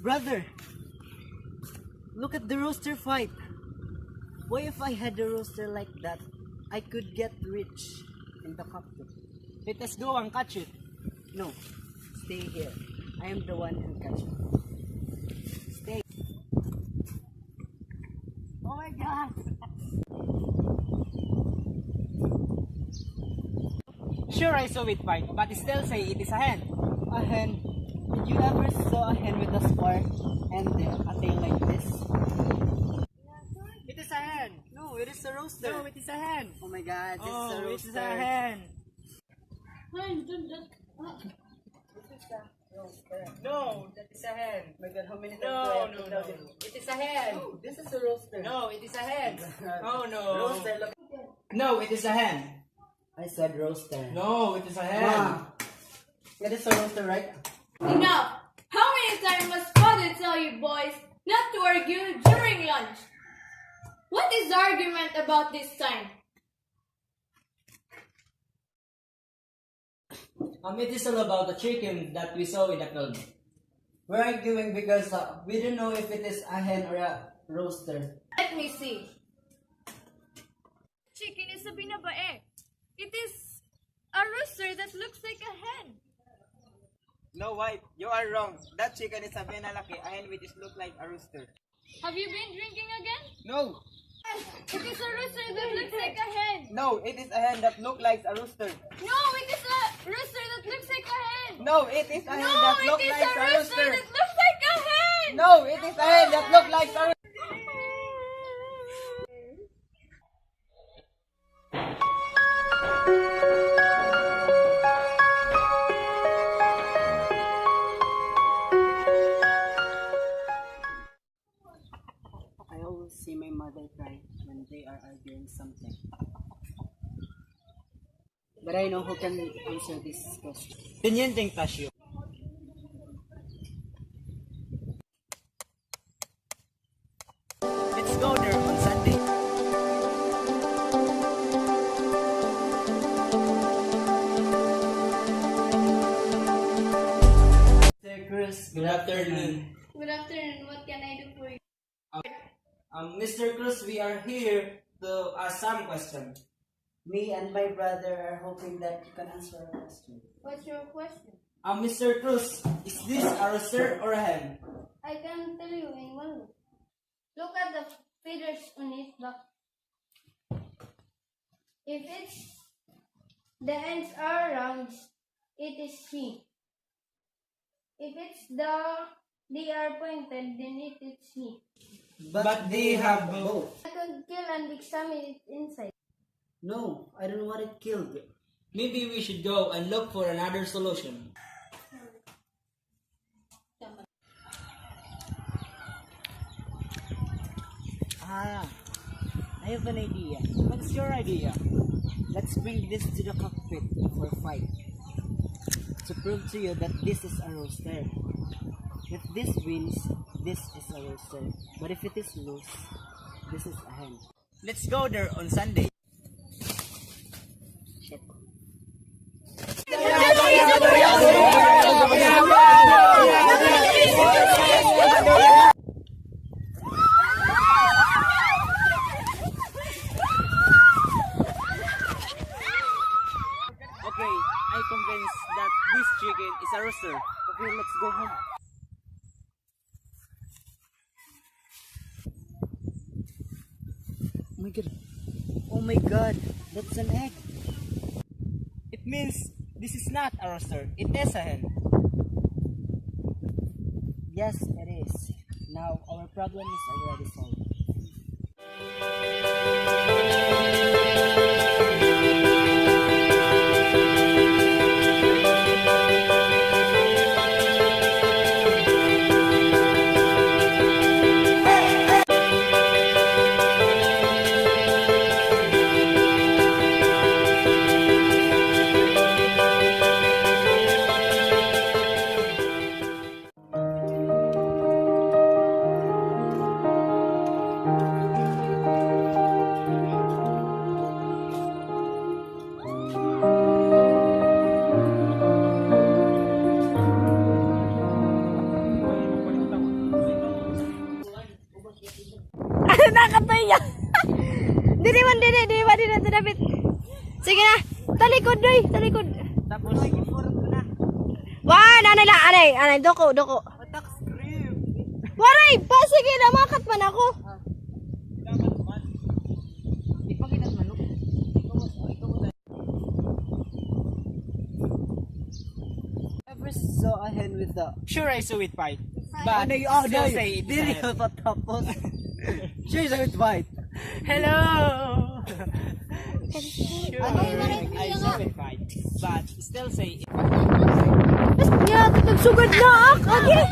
Brother, look at the rooster fight. What if I had a rooster like that? I could get rich in the cockpit. Let us go and catch it. No, stay here. I am the one who catch it. Stay. Oh my God! Sure, I saw it fight, but still say it is a hen. A hen? Did you ever saw a hen with a spark and a tail like this? It is a hen. No, it is a rooster. No, it is a hen. Oh my God, this is a Oh, it rooster. is a hen. No, that is a hen. Oh my God, how many times No, do I have no, to no. tell you? It is a hen. Oh, this is a rooster. No, it is a hen. Oh no. Rooster, look. No, it is a hen. I said rooster. No, it is a hen. Ma, it is a rooster, right? Enough! How many times must father tell you boys not to argue during lunch? What is the argument about this time? It is all about the chicken that we saw in the field. We're arguing because we don't know if it is a hen or a rooster. Let me see. Chicken is a binabae. It is a rooster that looks like a hen. No, wife, you are wrong. That chicken is a benalaki, a hen which is look like a rooster. Have you been drinking again? No, It is a rooster that looks like a hen. no, it is a hen that look like a rooster. No, it is a rooster that looks like a hen. No, it is a hen No, that it look is like a a rooster rooster. that looks like a hen. No, it is a hen that look like a rooster. I always see my mother cry when they are arguing something. But I know who can answer this question. Teniente Tasio. Let's go there on Sunday. Sir Cruz, Good afternoon. Good afternoon. What can I do for you? Mr. Cruz, we are here to ask some question. Me and my brother are hoping that you can answer our question. What's your question? Mr. Cruz, is this a rooster or a hen? I can tell you in one look. Look at the feathers on its back. If the ends are round, it is she. If they are pointed, then it is he. But they have both. I could kill and examine it inside. No, I don't want it killed. Maybe we should go and look for another solution. I have an idea. What's your idea? Let's bring this to the cockpit for a fight. To prove to you that this is a rooster. If this wins, this is a rooster. But if it is loose, this is a hen. Let's go there on Sunday. Shit. Okay, I convinced that this chicken is a rooster. Okay, let's go home. Oh my god. Oh my god, that's an egg. It means this is not a rooster, it is a hen. Yes, it is. Now our problem is already solved. Nakatuya. Dili man tinapit. Sige na. Talikod doy, talikod. Tapos, Wah, anay, doko. attack script. Waray, pa sige na makat man ako. Ipakita naman, no? Ever saw a hen with the... Sure, I saw it fight. But But still say it is a Dili hen. ko patapos. She's a with white. Hello! Sure, Ano yung mga I saw it fight. But still say it. Mas niya nagsugad na ak. Okay.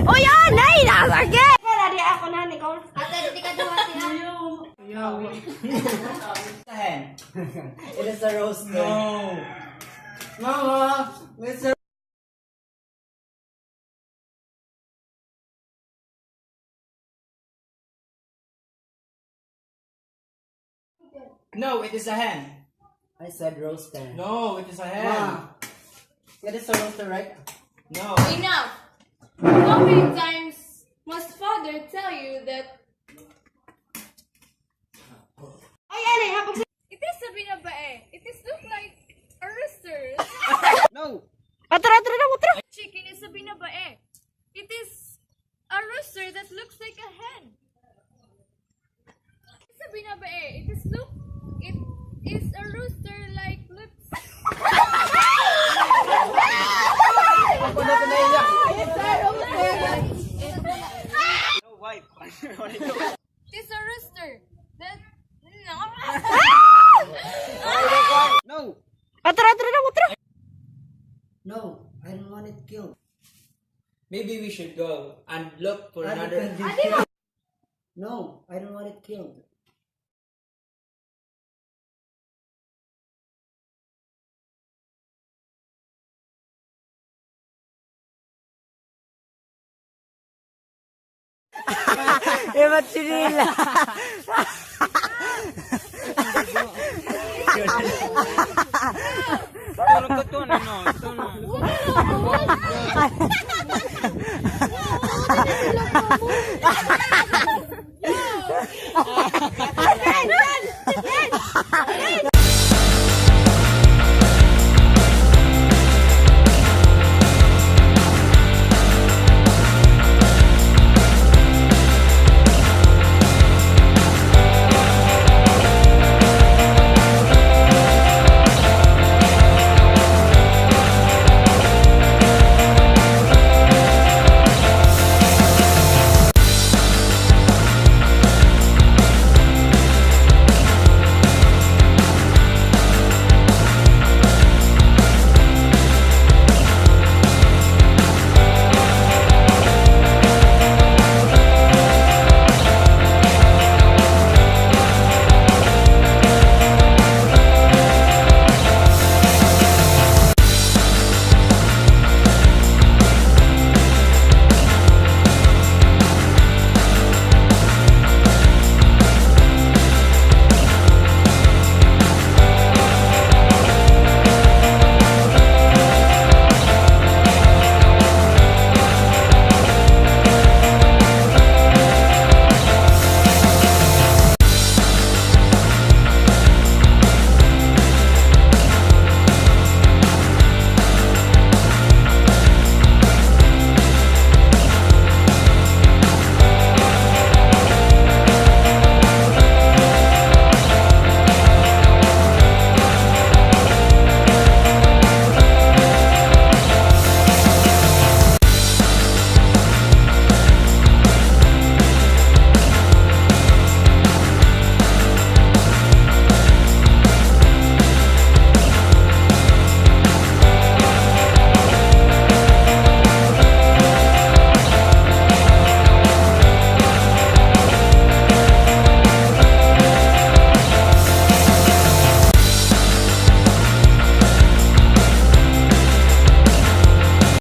Oh yan, nay, nasage. Wala di ako na ni ko. Ate, di ka duwa siya. It's a hen. It is a roaster. No. Mama, it's a... No, it is a hen. I said roaster. No, it is a hen. Ma, it is a roaster, right? No. Enough! How many times must father tell you that Ay, anay, hapag it is a binabae? It is look like a rooster. No! Atara na utro. Chicken is a binabae. It is a rooster that looks like a hen. It's a binabae. It is a rooster like looks. No, wife. It is a rooster that No! Atara na utro. No, I don't want it killed. Maybe we should go and look for I don't another. want it killed. No, I don't want it killed. Emat sinila. Pero ito na, no? Ito na. Ano?